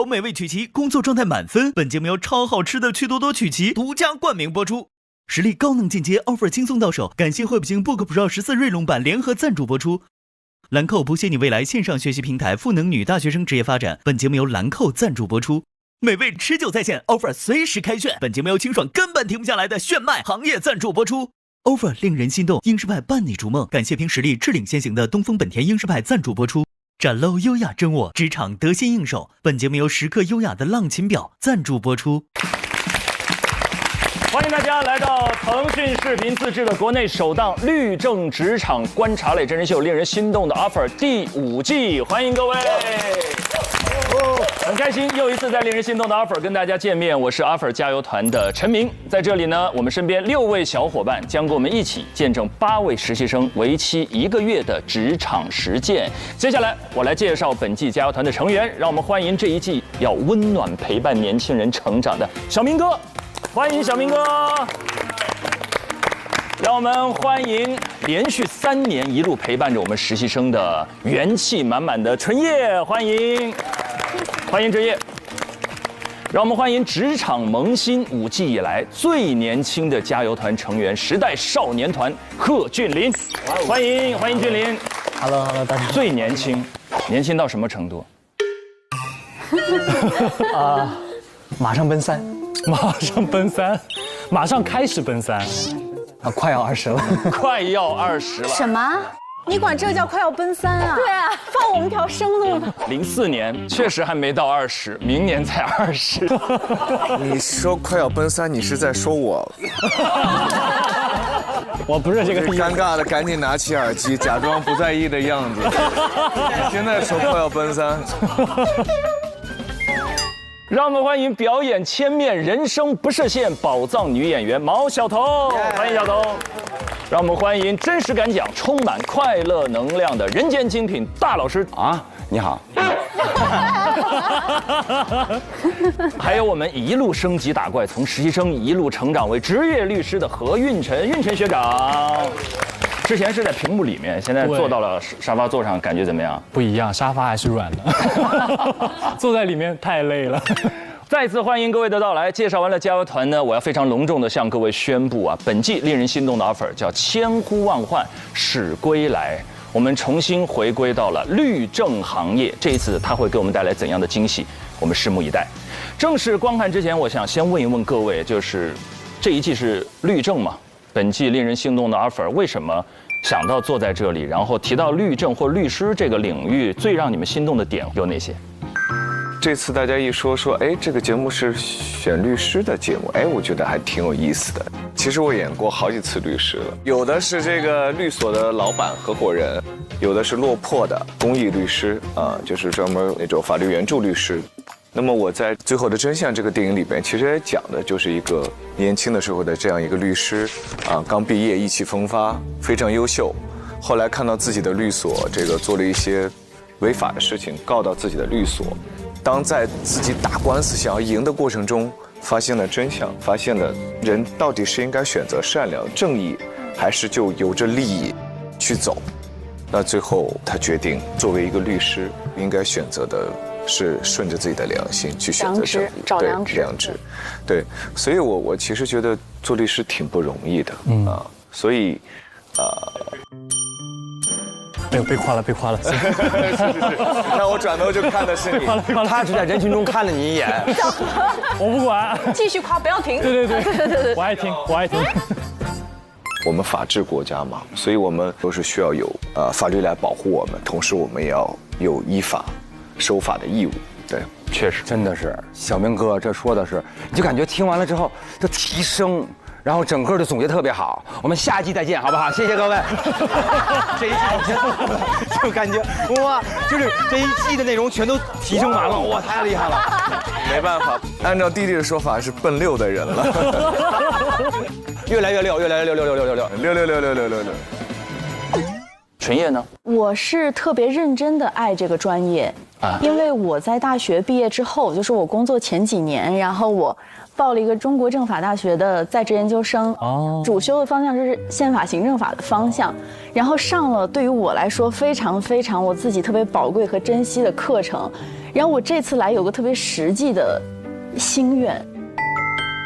美味曲奇，工作状态满分。本节目由超好吃的趣多多曲奇独家冠名播出。实力高能进阶 ，offer 轻松到手。感谢惠普星 Book Pro 14锐龙版联合赞助播出。兰蔻不屑你未来线上学习平台，赋能女大学生职业发展。本节目由兰蔻赞助播出。美味持久在线 ，offer 随时开炫。本节目由清爽根本停不下来的炫迈行业赞助播出。offer 令人心动，英诗派伴你逐梦。感谢凭实力智领先行的东风本田英诗派赞助播出。展露优雅真我，职场得心应手。本节目由时刻优雅的浪琴表赞助播出。欢迎大家来到腾讯视频自制的国内首档律政职场观察类真人秀《令人心动的 offer》第5季，欢迎各位！很开心又一次在《令人心动的 offer》跟大家见面，我是 offer 加油团的陈明，在这里呢，我们身边6位小伙伴将跟我们一起见证8位实习生为期1个月的职场实践。接下来我来介绍本季加油团的成员，让我们欢迎这一季要温暖陪伴年轻人成长的小明哥。欢迎小明哥，让我们欢迎连续3年一路陪伴着我们实习生的元气满满的纯叶，欢迎纯叶。让我们欢迎职场萌新5季以来最年轻的加油团成员时代少年团贺峻霖，欢迎峻霖。Hello， 大家好。最年轻到什么程度？马上奔3。马上奔3，马上开始奔3，快要20了，快要20了。什么？你管这叫快要奔3啊？对啊，放我们条生路吧。04年确实还没到20，明年才20。你说快要奔3，你是在说我？我不是这个意思。尴尬的，赶紧拿起耳机，假装不在意的样子。现在说快要奔3。让我们欢迎表演千面、人生不设限宝藏女演员毛晓彤，欢迎小彤。让我们欢迎真实敢讲、充满快乐能量的人间精品大老师啊，你好。还有我们一路升级打怪，从实习生一路成长为职业律师的何运晨学长。之前是在屏幕里面，现在坐到了沙发座上，感觉怎么样？不一样，沙发还是软的，坐在里面太累了。再次欢迎各位的到来。介绍完了加油团呢，我要非常隆重的向各位宣布啊，本季令人心动的 offer 叫千呼万唤始归来。我们重新回归到了律政行业，这一次它会给我们带来怎样的惊喜？我们拭目以待。正式观看之前，我想先问一问各位，就是这一季是律政嘛？本季令人心动的 offer 为什么想到坐在这里，然后提到律政或律师这个领域，最让你们心动的点有哪些？这次大家一说，哎，这个节目是选律师的节目，哎，我觉得还挺有意思的。其实我演过好几次律师了，有的是这个律所的老板合伙人，有的是落魄的公益律师就是专门那种法律援助律师。那么我在《最后的真相》这个电影里边，其实也讲的就是一个年轻的时候的这样一个律师，刚毕业意气风发，非常优秀，后来看到自己的律所这个做了一些违法的事情，告到自己的律所，当在自己打官司想要赢的过程中，发现了真相，发现了人到底是应该选择善良正义，还是就由着利益去走。那最后他决定作为一个律师，应该选择的是顺着自己的良心去选择正义，找良知，对，所以我其实觉得做律师挺不容易的所以被夸了。是，你看我转头就看的是你，他只在人群中看了你一眼。我不管，继续夸，不要停。对，我爱听。我们法治国家嘛，所以我们都是需要有法律来保护我们，同时我们也要有依法守法的义务。对，确实，真的是小明哥这说的是，你就感觉听完了之后就提升。然后整个的总结特别好，我们下季再见，好不好？谢谢各位。这一季就感觉哇，就是这一季的内容全都提升完了，哇，太厉害了。没办法，按照弟弟的说法是奔6的人了。越来越溜。纯叶呢？我是特别认真的爱这个专业，因为我在大学毕业之后，就是我工作前几年，然后我报了一个中国政法大学的在职研究生，主修的方向是宪法行政法的方向，然后上了对于我来说非常非常我自己特别宝贵和珍惜的课程，然后我这次来有个特别实际的心愿。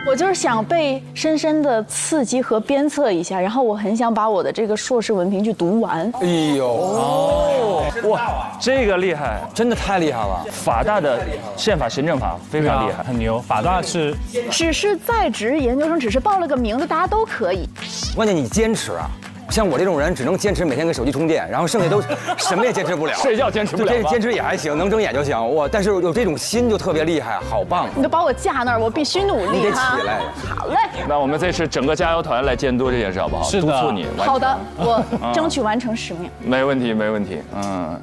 我就是想被深深的刺激和鞭策一下，然后我很想把我的这个硕士文凭去读完。哎呦，哇，这个厉害，真的太厉害了！法大的宪法行政法非常厉害，很牛。法大是只是在职研究生，只是报了个名字，大家都可以。关键你坚持啊！像我这种人，只能坚持每天给手机充电，然后剩下都什么也坚持不了。睡觉坚持不了吗，坚持也还行，能睁眼就行。哇，但是有这种心就特别厉害，好棒！你都把我架那儿，我必须努力。你得起来。好嘞。那我们这次整个加油团来监督这件事好不好？是的，督促你。好的，我争取完成使命。没问题，没问题。嗯。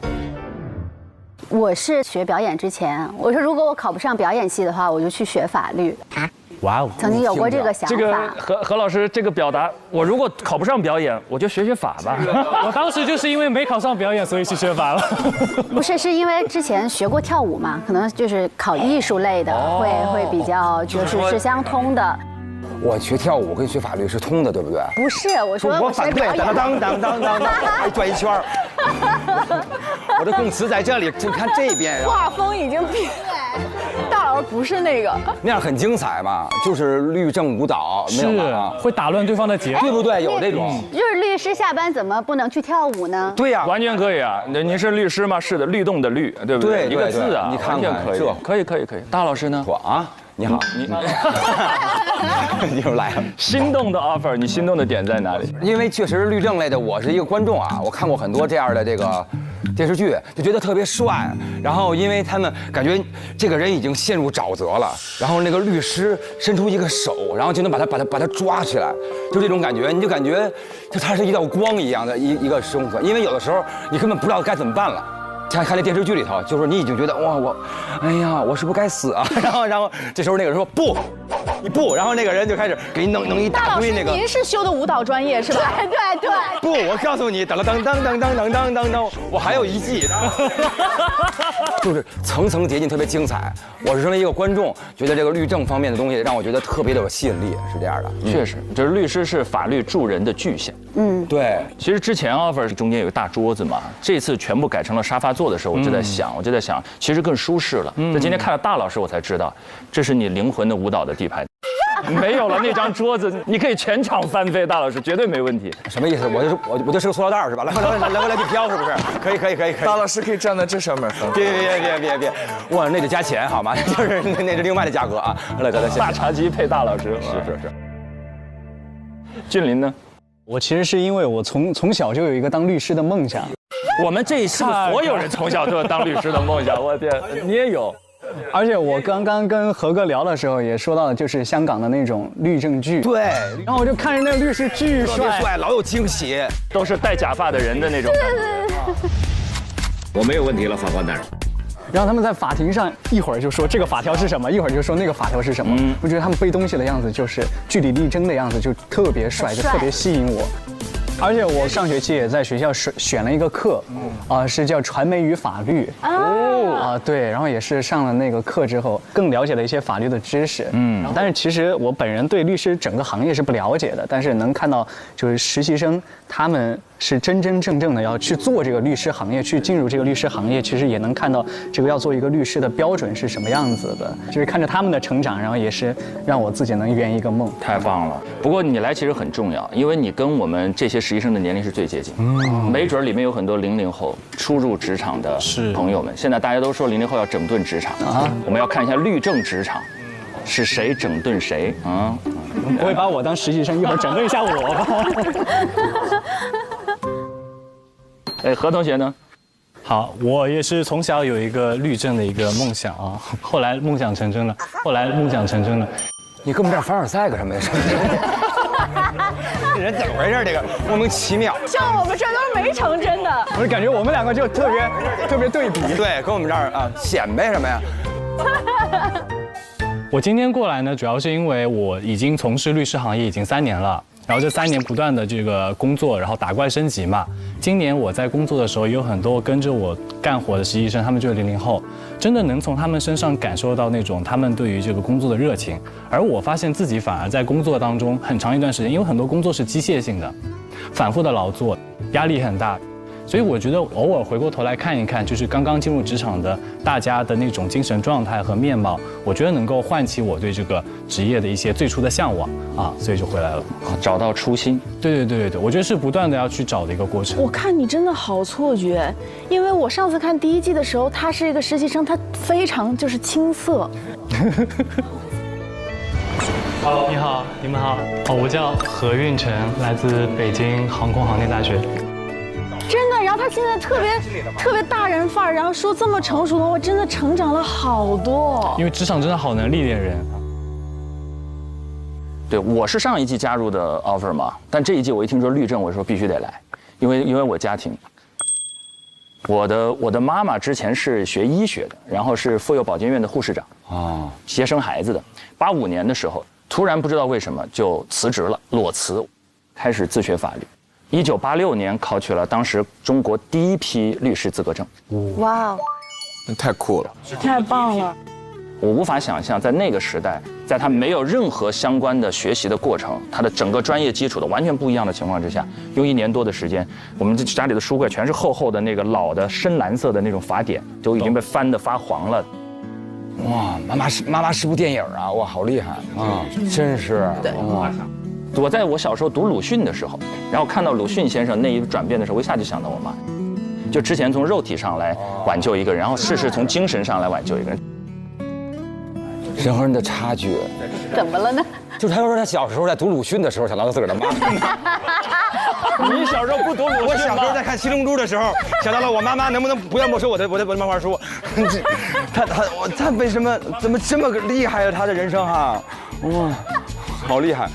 我是学表演之前，我说如果我考不上表演系的话，我就去学法律。哇哦，曾经有过这个想法。这个何老师这个表达，我如果考不上表演，我就学法吧。我当时就是因为没考上表演，所以去学法了。不是，是因为之前学过跳舞嘛，可能就是考艺术类的，会比较是相通的。我学跳舞跟学法律是通的，对不对？不是，我说我学表演。当，还转一圈儿。我的供词在这里，请看这边。画风已经变。大老师不是那个。那样很精彩嘛，就是律政舞蹈，没有吗？会打乱对方的节奏，对不对？有这种。就是律师下班怎么不能去跳舞呢？对呀，完全可以啊。您是律师吗？是的，律动的律，对不对？一个字啊，你看看可以。大老师呢？我啊。你好，你又来了。心动的 offer， 你心动的点在哪里？因为确实律政类的，我是一个观众啊，我看过很多这样的这个电视剧，就觉得特别帅。然后因为他们感觉这个人已经陷入沼泽了，然后那个律师伸出一个手，然后就能把他抓起来，就这种感觉，你就感觉就他是一道光一样的一个生存。因为有的时候你根本不知道该怎么办了。看那电视剧里头，就是你已经觉得哇，哎呀，我是不是该死啊？然后这时候那个人说不，你不，然后那个人就开始给你弄一大堆那个。您是修的舞蹈专业是吧？对。不，我告诉你，噔，我还有一季，就是层层叠进，特别精彩。我是身为一个观众，觉得这个律政方面的东西让我觉得特别的有吸引力，是这样的。确实，就是律师是法律助人的具象。对。其实之前 offer 中间有个大桌子嘛，这次全部改成了沙发座的时候，我就在想，其实更舒适了。在今天看了大老师，我才知道，这是你灵魂的舞蹈的地盘。没有了那张桌子，你可以全场翻飞，大老师绝对没问题。什么意思？我就是个塑料袋是吧？来回来去飘是不是？可以。大老师可以站在这上面翻。别，哇，那得加钱好吗？就是那是另外的价格啊。来，大茶几配大老师，是。俊林呢？我其实是因为我从小就有一个当律师的梦想。我们这一系所有人从小都有当律师的梦想，我天，你也有。而且我刚刚跟何哥聊的时候也说到，就是香港的那种律政剧。对，然后我就看着那个律师巨帅，老有惊喜，都是戴假发的人的那种。我没有问题了，法官大人。然后他们在法庭上一会儿就说这个法条是什么，一会儿就说那个法条是什么。我觉得他们背东西的样子，就是据理力争的样子，就特别帅，就特别吸引我。而且我上学期也在学校选了一个课，是叫传媒与法律。对，然后也是上了那个课之后，更了解了一些法律的知识。但是其实我本人对律师整个行业是不了解的，但是能看到就是实习生他们是真真正正的要去做这个律师行业，去进入这个律师行业，其实也能看到这个要做一个律师的标准是什么样子的，就是看着他们的成长，然后也是让我自己能圆一个梦。太棒了！不过你来其实很重要，因为你跟我们这些实习生的年龄是最接近，没准里面有很多00后初入职场的朋友们。现在大家都说00后要整顿职场啊，我们要看一下律政职场是谁整顿谁啊？不会把我当实习生，一会儿整顿一下我吧？哎，何同学呢？好，我也是从小有一个律政的一个梦想啊，后来梦想成真了。你跟我们这儿凡尔赛干什么呀？这人怎么回事？这个莫名其妙。像我们这都是没成真的。我就感觉我们两个就特别对比。对，跟我们这儿啊显摆什么呀？我今天过来呢，主要是因为我已经从事律师行业已经3年了。然后这3年不断的这个工作，然后打怪升级嘛。今年我在工作的时候，也有很多跟着我干活的实习生，他们就是00后，真的能从他们身上感受到那种他们对于这个工作的热情。而我发现自己反而在工作当中很长一段时间，因为很多工作是机械性的，反复的劳作，压力很大。所以我觉得偶尔回过头来看一看，就是刚刚进入职场的大家的那种精神状态和面貌，我觉得能够唤起我对这个职业的一些最初的向往啊，所以就回来了，找到初心。对，我觉得是不断的要去找的一个过程。我看你真的好错觉，因为我上次看第1季的时候，他是一个实习生，他非常就是青涩。你好，你们好，我叫何运成，来自北京航空航天大学。真的，然后他现在特别大人范儿，然后说这么成熟的话，真的成长了好多。因为职场真的好能历练人。对，我是上一季加入的 offer 嘛，但这一季我一听说律政，我说必须得来，因为我家庭，我的妈妈之前是学医学的，然后是妇幼保健院的护士长啊，接生孩子的。85年的时候，突然不知道为什么就辞职了，裸辞，开始自学法律。1986年考取了当时中国第1批律师资格证。哇哦，那太酷了，太棒了！我无法想象，在那个时代，在他没有任何相关的学习的过程，他的整个专业基础的完全不一样的情况之下，用1年多的时间，我们家里的书柜全是厚厚的那个老的深蓝色的那种法典，都已经被翻得发黄了。哇，妈妈是部电影啊！哇，好厉害啊！真是。对。我在我小时候读鲁迅的时候，然后看到鲁迅先生那一转变的时候，我一下就想到我妈。就之前从肉体上来挽救一个人，然后试试从精神上来挽救一个人。人和人的差距，怎么了呢？就是他说他小时候在读鲁迅的时候想到他自个儿的妈。你小时候不读鲁迅吗？我小时候在看《七龙珠》的时候想到了我妈妈能不能不要没收我的漫画书。他为什么怎么这么厉害啊？他的人生哈，哇，好厉害。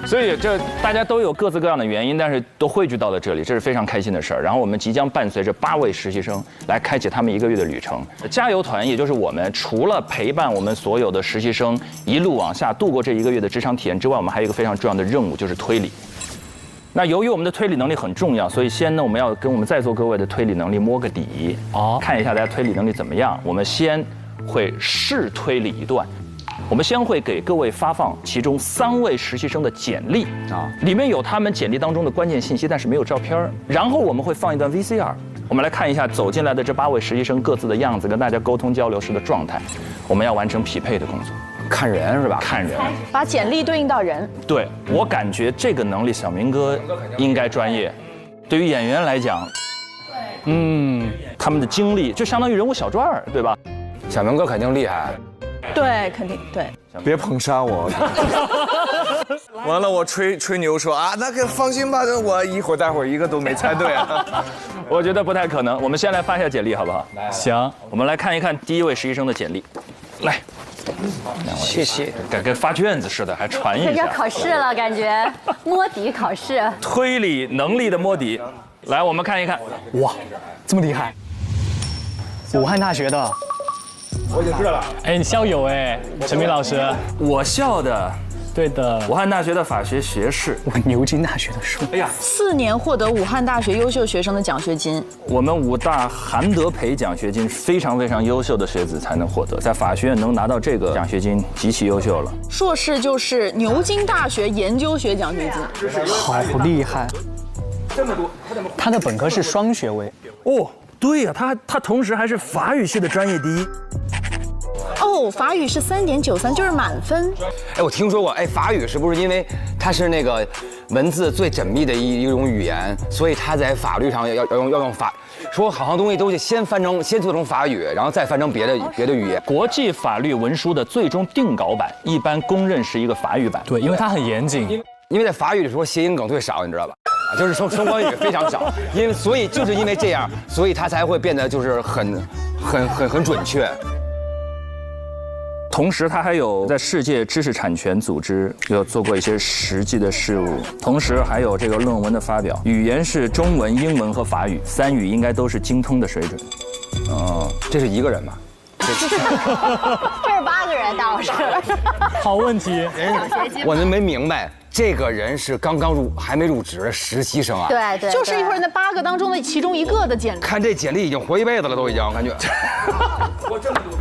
所以这大家都有各自各样的原因，但是都汇聚到了这里，这是非常开心的事儿。然后我们即将伴随着8位实习生来开启他们1个月的旅程。加油团也就是我们除了陪伴我们所有的实习生一路往下度过这1个月的职场体验之外，我们还有一个非常重要的任务，就是推理。那由于我们的推理能力很重要，所以先呢我们要跟我们在座各位的推理能力摸个底，看一下大家推理能力怎么样。我们先会试推理一段。我们先会给各位发放其中3位实习生的简历啊，里面有他们简历当中的关键信息，但是没有照片。然后我们会放一段 VCR， 我们来看一下走进来的这8位实习生各自的样子，跟大家沟通交流时的状态。我们要完成匹配的工作，看人是吧？看人，把简历对应到人。对，我感觉这个能力小明哥应该专业。对于演员来讲，他们的经历就相当于人物小传，对吧？小明哥肯定厉害。对，肯定对。别捧杀我。完了，我吹牛说啊，那个放心吧，我待会儿1个都没猜对啊。我觉得不太可能。我们先来发一下简历，好不好？行，我们来看一看第1位实习生的简历。来，谢谢。跟发卷子似的，还传一下。这要考试了，感觉摸底考试。推理能力的摸底，来，我们看一看。哇，这么厉害！武汉大学的。我已经知道了。哎，你校友哎，陈明老师，我校的，对的，武汉大学的法学学士，我牛津大学的书。哎呀，4年获得武汉大学优秀学生的奖学金。我们武大韩德培奖学金，非常非常优秀的学子才能获得，在法学院能拿到这个奖学金，极其优秀了。硕士就是牛津大学研究学奖学金，好厉害！这么多，他的本科是双学位。哦，对呀，他同时还是法语系的专业第1。哦，法语是3.93，就是满分。哎，我听说过，哎，法语是不是因为它是那个文字最缜密的一种语言，所以它在法律上要用法，说好像东西都是先做成法语，然后再翻成别的语言。国际法律文书的最终定稿版一般公认是一个法语版。对，因为它很严谨。因为在法语里说谐音梗最少，你知道吧？就是双关语非常少，所以就是因为这样，所以它才会变得就是很准确。同时，他还有在世界知识产权组织有做过一些实际的事务，同时还有这个论文的发表。语言是中文、英文和法语，3语应该都是精通的水准。这是一个人吗？这是8个人，大老师。好问题。我们没明白，这个人是刚刚还没入职的实习生啊。对对，就是一会儿那8个当中的其中一个的简历。看这简历已经活一辈子了，都已经感觉。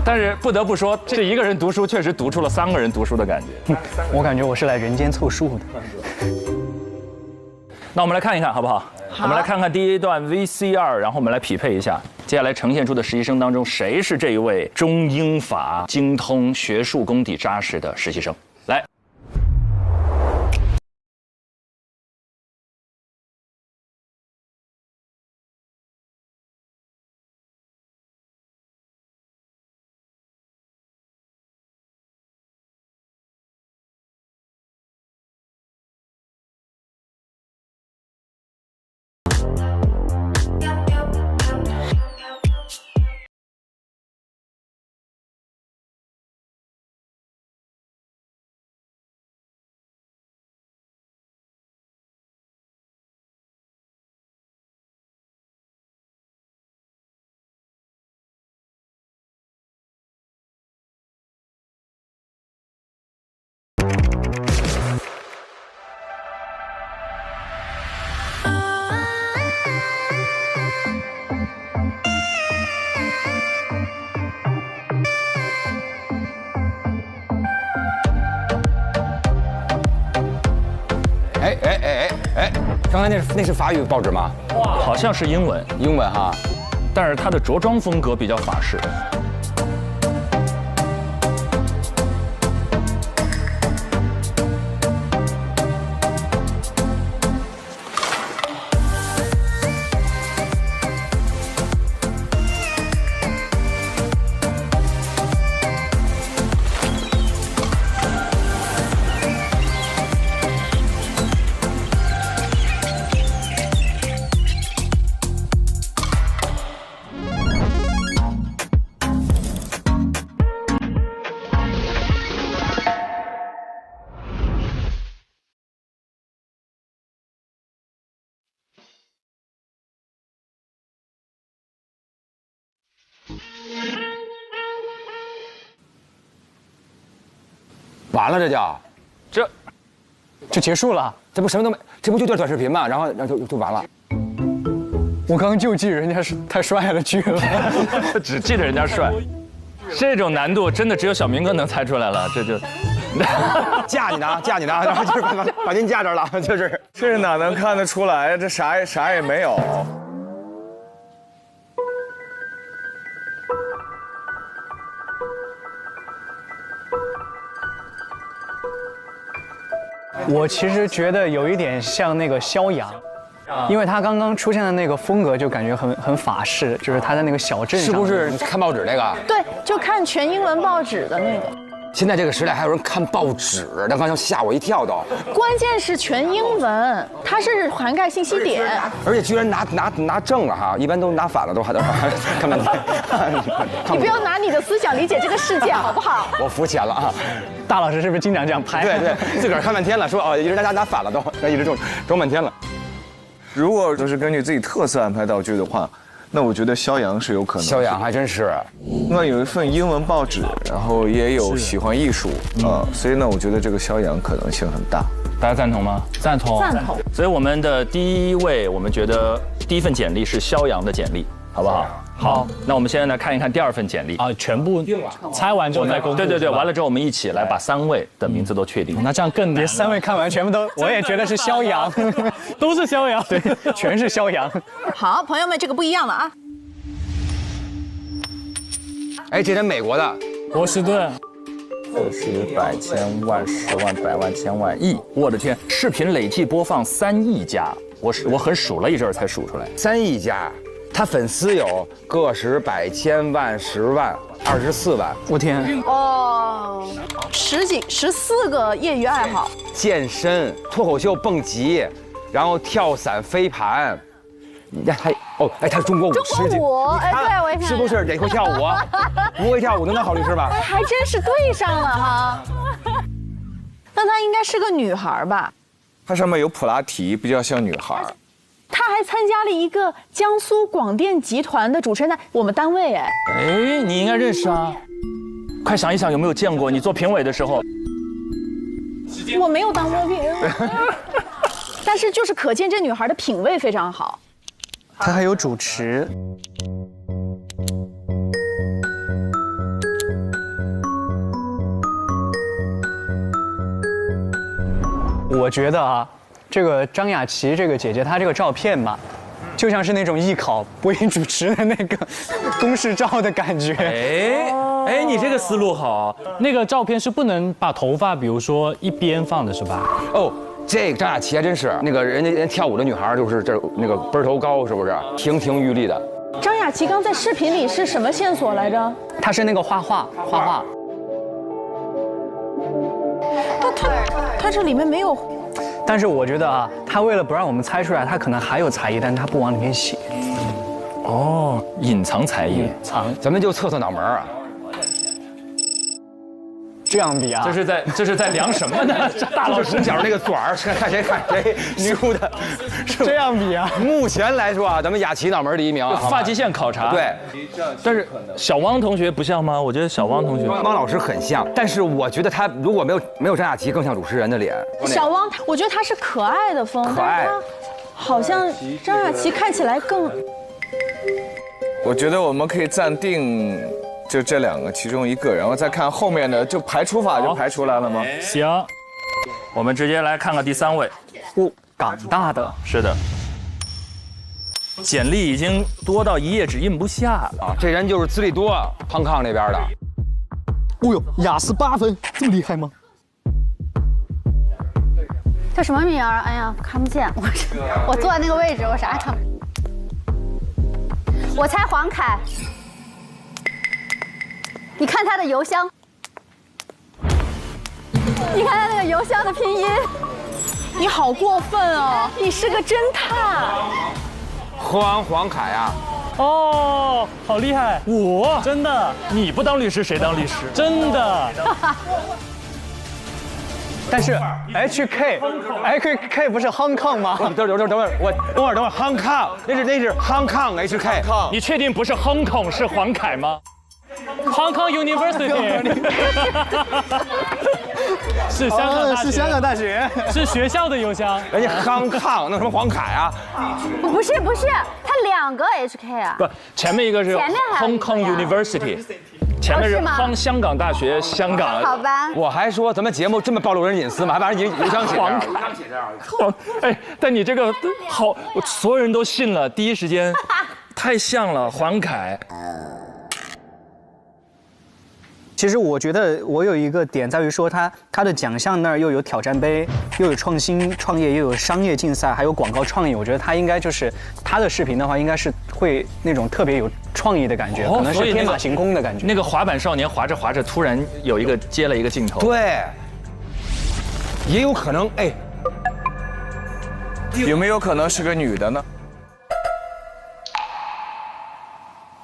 但是不得不说，这一个人读书确实读出了3个人读书的感觉。我感觉我是来人间凑数的。那我们来看一看好不好？我们来看看第一段 VCR， 然后我们来匹配一下，接下来呈现出的实习生当中，谁是这一位中英法精通、学术功底扎实的实习生？来。刚才那是法语报纸吗？好像是英文，英文哈，但是它的着装风格比较法式。完了这就结束了，这不什么都没，这不就段短视频吗？然后就完了。我刚刚就记人家是太帅了去了，只记得人家帅，这种难度真的只有小明哥能猜出来了，这就。架你呢，然后就是把您架这儿了，就是。这哪能看得出来？这啥也没有。我其实觉得有一点像那个肖阳，因为他刚刚出现的那个风格就感觉很法式，就是他在那个小镇上，是不是看报纸那个？对，就看全英文报纸的那个。现在这个时代还有人看报纸，那刚才吓我一跳都。关键是全英文，它是涵盖信息点，而且居然拿正了哈，一般都拿反了，都还看半天。你不要拿你的思想理解这个世界，好不好？我肤浅了啊！大老师是不是经常这样拍？对，自个儿看半天了，说哦，一直拿反了都，一直装半天了。如果就是根据自己特色安排道具的话，那我觉得肖阳是有可能。肖阳还真是，那有一份英文报纸，然后也有喜欢艺术所以呢，我觉得这个肖阳可能性很大。大家赞同吗？赞同。所以我们的第一位，我们觉得第一份简历是肖阳的简历，好不好？好，那我们现在来看一看第2份简历啊，全部猜完之后再公布。对，完了之后我们一起来把3位的名字都确定。那这样更难。别3位看完全部都，我也觉得是肖阳，都是肖阳，对，全是肖阳。好，朋友们，这个不一样了啊。哎，这人美国的，波士顿。10、100、千万、10万、百万、千万、亿，我的天！视频累计播放3亿加，我很数了一阵才数出来，3亿加。他粉丝有个10、百、千万、10万、24万。我天！哦，14个业余爱好，健身、脱口秀、蹦极，然后跳伞、飞盘。你看他他是中国舞狮级，哎，对，我也看，是不是得会跳舞？不会跳舞能当好律师吧？哎，还真是对上了哈。那她应该是个女孩吧？它上面有普拉提，比较像女孩。他还参加了一个江苏广电集团的主持人的我们单位哎。哎，你应该认识啊，快想一想有没有见过？你做评委的时候，我没有当过评委，但是就是可见这女孩的品味非常好。她还有主持。我觉得啊，这个张雅琪这个姐姐她这个照片吧，就像是那种艺考播音主持的那个公示照的感觉。哎，你这个思路好。那个照片是不能把头发，比如说一边放的是吧？哦，这个张雅琪还真是，那个人跳舞的女孩就是这那个背头高，是不是？亭亭玉立的。张雅琪刚在视频里是什么线索来着？她是那个画画。他这里面没有，但是我觉得啊，他为了不让我们猜出来，他可能还有才艺，但是他不往里面写。哦，隐藏才艺，咱们就测脑门啊。这样比啊？这是在量什么呢？大老师从小那个短儿，看谁牛的，是这样比啊？目前来说啊，咱们雅琪脑门第一名，发际线考察。对，但是小汪同学不像吗？我觉得小汪同学，汪老师很像，但是我觉得他如果没有张雅琪，更像主持人的脸。小汪，我觉得他是可爱的风，可爱，好像张雅琪看起来更。我觉得我们可以暂定。就这两个其中一个，然后再看后面的，就排除法就排出来了吗？行，我们直接来看看第3位。港大的，是的。简历已经多到1页纸印不下啊！这人就是资历多，康康那边的。哦呦，雅思8分，这么厉害吗？叫什么名儿？哎呀，看不见，我坐在那个位置，我啥也看不见。我猜黄凯。你看他的邮箱，你看他那个邮箱的拼音，你好过分哦！你是个侦探。黄凯啊！哦，好厉害！我真的，你不当律师谁当律师？真的。但是 HK 不是 Hong Kong 吗？等会儿，Hong Kong， 那是 Hong Kong HK。你确定不是 Hong Kong 是黄凯吗？Hong Kong University 是香港大学，是香港大学，是学校的邮箱。人家 Hong Kong 弄什么黄凯啊？不是，他2个 HK 啊。不，前面一个是 Hong Kong University， 前面是香港大学，香港。好吧。我还说咱们节目这么暴露人隐私吗？还把人邮箱写上。哎，但你这个好，所有人都信了，第一时间太像了，黄凯。其实我觉得我有一个点在于说他的奖项那儿又有挑战杯，又有创新创业，又有商业竞赛，还有广告创意。我觉得他应该就是他的视频的话，应该是会那种特别有创意的感觉，可能是天马行空的感觉。那个滑板少年滑着滑着，突然有一个接了一个镜头。对，也有可能哎，有没有可能是个女的呢？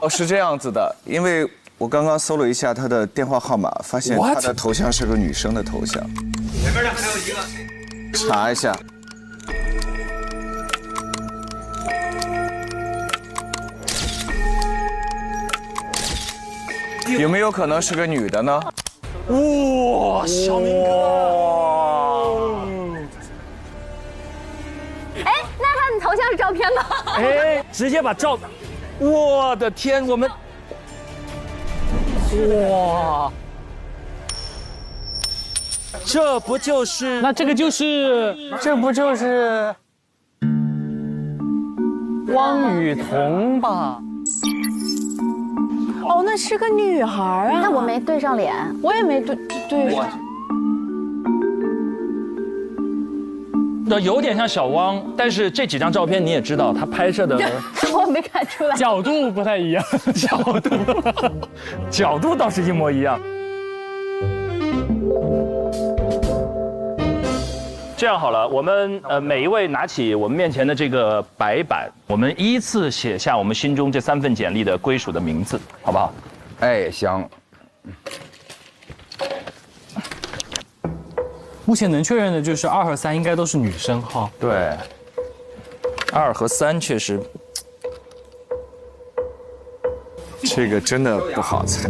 哦，是这样子的，因为。我刚刚搜了一下他的电话号码，发现他的头像是个女生的头像。前面还有一个，查一下。有没有可能是个女的呢？哇，小明哥！哎，那他的头像是照片吗？哎，直接把照，我的天，我们。哇，这不就是？那这不就是汪雨桐吧？哦，那是个女孩啊。那我没对上脸，我也没对。有点像小汪，但是这几张照片你也知道，他拍摄的我没看出来，角度不太一样，角度倒是一模一样。这样好了，我们每一位拿起我们面前的这个白板，我们依次写下我们心中这3份简历的归属的名字，好不好？哎，行。目前能确认的就是2和3应该都是女生哈。对。2和3确实，这个真的不好猜。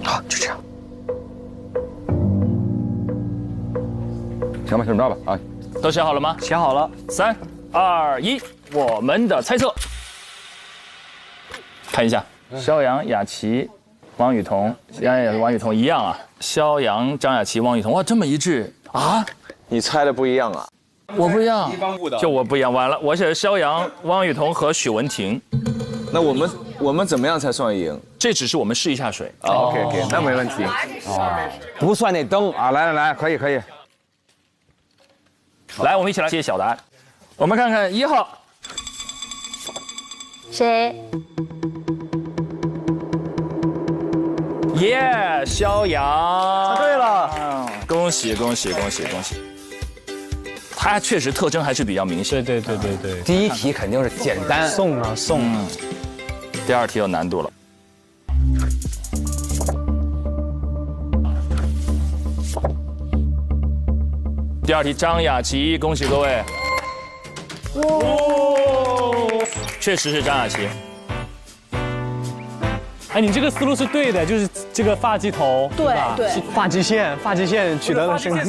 好，就这样。行吧，这么着吧啊，都想好了吗？写好了。3、2、1，我们的猜测。看一下，肖阳、雅琪、王雨桐，王雨桐一样啊。肖阳、张雅琪、王雨桐，哇，这么一致啊！你猜的不一样啊。我不一样，就我不一样。完了，我写的肖阳、汪雨桐和许文婷。那我们怎么样才算赢？这只是我们试一下水。OK， 那没问题。不算那灯啊，来，可以。来，我们一起来揭晓答案。我们看看1号，谁？耶，肖阳。猜对了，恭喜！他确实特征还是比较明显。对。第一题肯定是简单，送。第2题有难度了。第2题张雅琪，恭喜各位。确实是张雅琪。哎，你这个思路是对的，就是这个发髻头，对，发际线取得了胜利。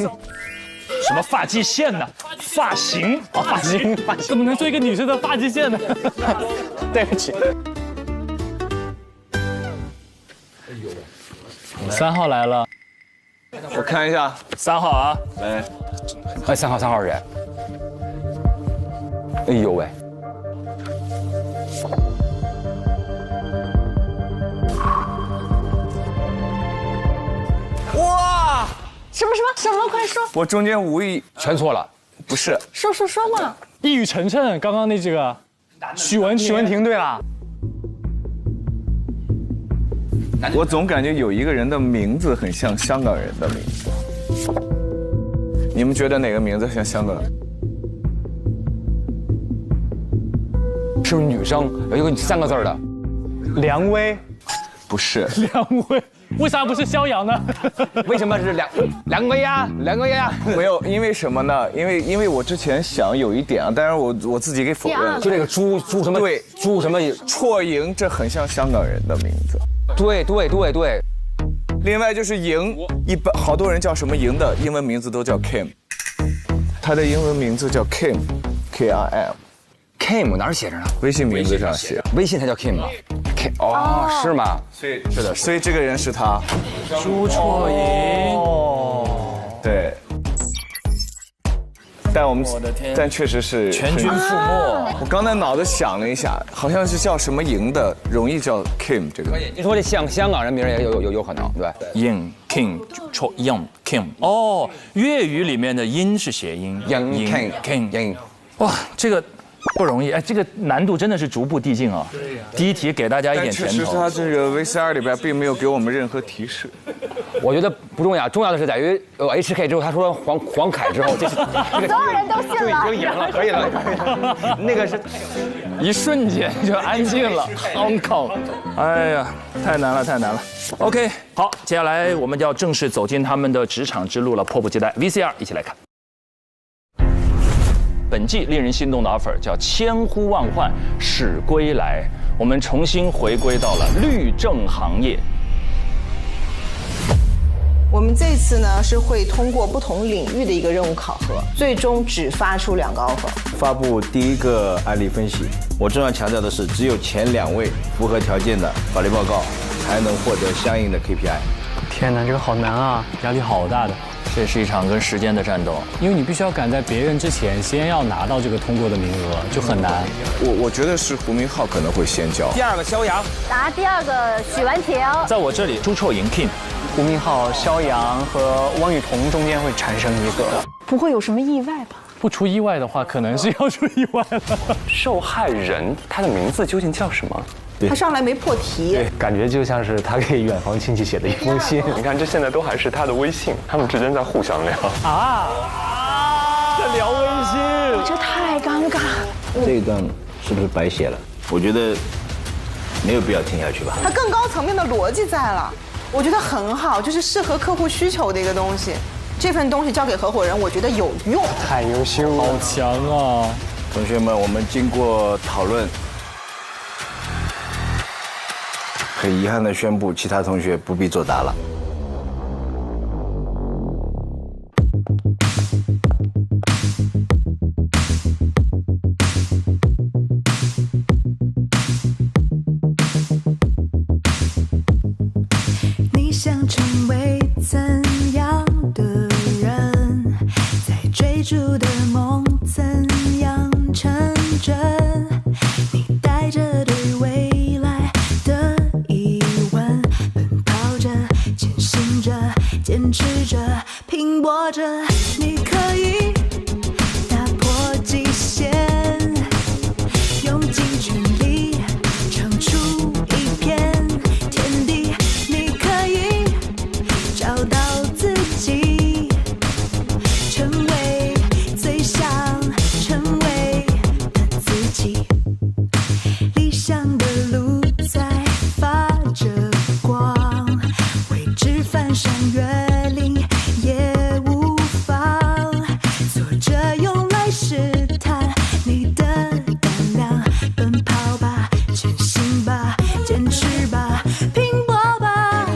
什么发际线呢？发型哦，发型，怎么能做一个女生的发际线呢？对不起。 3号来了，我看一下3号啊，来，哎，3号是谁？哎呦喂！哇，什么？快说！我中间无意全错了，不是，说嘛！一语成谶，刚刚那这个，许文婷对了。 我总感觉有一个人的名字很像香港人的名字，你们觉得哪个名字像香港人？是不是女生？有一个3个字的，梁薇，不是，梁薇，为啥不是肖阳呢？为什么是梁薇呀？梁薇呀？没有，因为什么呢？因为我之前想有一点啊，当然我自己给否认了，就这个朱什么？对，朱什么？绰莹，这很像香港人的名字。 对。另外就是莹，一般好多人叫什么莹的英文名字都叫 Kim， 他的英文名字叫 Kim，K-I-M。Kim 哪儿写着呢？微信名字上写，微信才叫 Kim 吗 ？Kim 哦，是吗？是的，所以这个人是他，朱绰莹。对。但我的天，但确实是全军覆没。我刚才脑子想了一下，好像是叫什么莹的，容易叫 Kim 这个。你说这像香港人名也有可能，对。莹 King 绰莹 Kim 哦，粤语里面的音是谐音。莹 King。哇，这个不容易哎，这个难度真的是逐步递进啊。第一题给大家一点甜头。确实，他这个 VCR 里边并没有给我们任何提示。 我觉得不重要，重要的是在于HK 之后，他说黄凯之后，这所有人都信了，就已经赢了，可以了。那个是一瞬间就安静了 ，Hong Kong。哎呀，太难了。OK， 好，接下来我们就要正式走进他们的职场之路了，迫不及待。VCR 一起来看。本季令人心动的 offer 叫千呼万唤始归来，我们重新回归到了律政行业。 我们这次呢是会通过不同领域的一个任务考核，最终只发出2个 offer。发布第一个案例分析，我重要强调的是，只有前2位符合条件的法律报告，才能获得相应的 KPI。天哪，这个好难啊，压力好大的。这是一场跟时间的战斗，因为你必须要赶在别人之前，先要拿到这个通过的名额，就很难。我觉得是胡明浩可能会先交。第2个肖阳，答第2个许文婷。在我这里，朱绰莹 Kim。 胡明浩、肖阳和汪雨桐中间会产生一个，不会有什么意外吧？不出意外的话，可能是要出意外了。受害人他的名字究竟叫什么？他上来没破题，感觉就像是他给远房亲戚写的一封信。你看，这现在都还是他的微信，他们之间在互相聊在聊微信，这太尴尬。这一段是不是白写了？我觉得没有必要听下去吧。他更高层面的逻辑在了。我觉得很好，就是适合客户需求的一个东西。这份东西交给合伙人，我觉得有用。太优秀了，好强啊！同学们，我们经过讨论，很遗憾地宣布，其他同学不必作答了。你想成为怎样的人？在追逐的梦怎样成真？你带着对未来的疑问，奔跑着，前行着，坚持着，拼搏着，你可以打破极限，用尽全力闯出一片天地。你可以找到自己，成为最想成为的自己。理想的路在发着光，未知翻山越岭也无妨，挫折用来试探你的胆量，奔跑吧，前行吧，坚持吧，拼搏吧。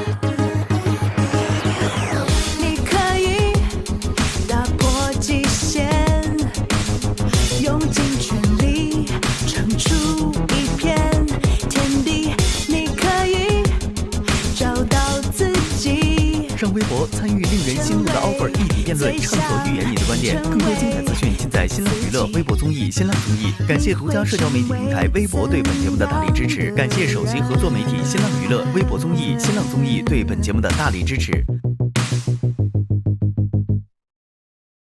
你可以打破极限，用尽全力闯出一片天地。你可以找到自己。上微博参与令人心动的 offer， 一起辩论，畅所欲言你的观点。更多精彩资讯尽在新浪娱乐、微博综艺、新浪综艺。感谢独家社交媒体平台微博对本节目的大力支持，感谢首席合作媒体新浪娱乐、微博综艺、新浪综艺对本节目的大力支持。